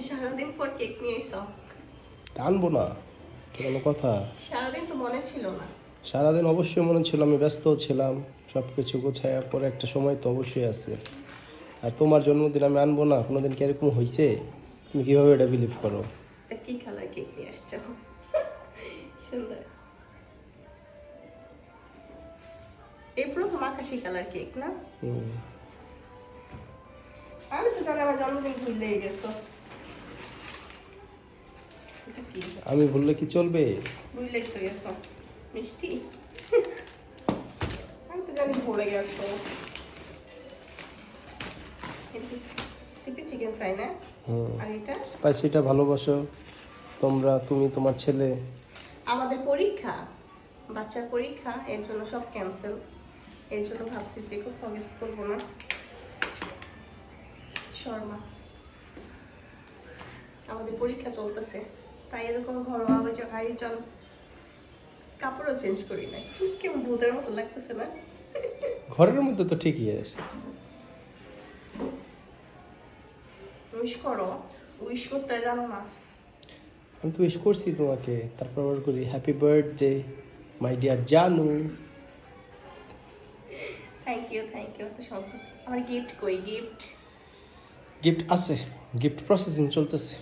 সারাদিন পর কেক নিয়ে এসো। আনবো না, কোনো কথা। সারাদিন তো মনে ছিল না। সারাদিন অবশ্যই মনে ছিল, আমি ব্যস্ত ছিলাম, সব কিছু গোছায় পরে একটা সময় তো অবশ্যই আছে। আর তোমার জন্মদিন আমি আনবো না কোনোদিন, কি এরকম হয়েছে? তুমি কীভাবে এটা বিলিভ করো? তা কি কালার কেক নিয়ে আসছো? সুন্দর। এই প্রথম আকাশি কালার কেক না? হুম। আমি তো জানি আমার জন্মদিন ভুলেই গেছো। এটা কি? আমি বললে কি চলবে? ভুলেই তো গেছো। মিষ্টি? আমি তো জানি ভরে গেছো। এটা কি সিপি চিকেন ফ্রাই না? আর এটা? স্পাইসিটা ভালোবাসো তোমরা, তুমি, তোমার ছেলে। আমাদের পরীক্ষা, বাচ্চার পরীক্ষা, এর জন্য সব ক্যান্সেল। এর জন্য ভাবছি যে কোথাও মিস করবো না। শর্মা, আমাদের পরীক্ষা চলতেছে, তাই এরকম ঘরোয়া আয়োজন। কাপড়ও চেঞ্জ করি নাই, কেমন ভূতের মতো লাগতেছে না? ঘরের মধ্যে তো ঠিকই আছে। উইশ করো, উইশ করতে জানো না? আমি তো উইশ করছি তোমাকে, তারপর আবার করি হ্যাপি বার্থডে মাই ডিয়ার জানু। থ্যাংক ইউ তো সমস্ত। আমার গিফট কই? গিফট গিফট আছে, গিফট প্রসেসিং চলতেছে।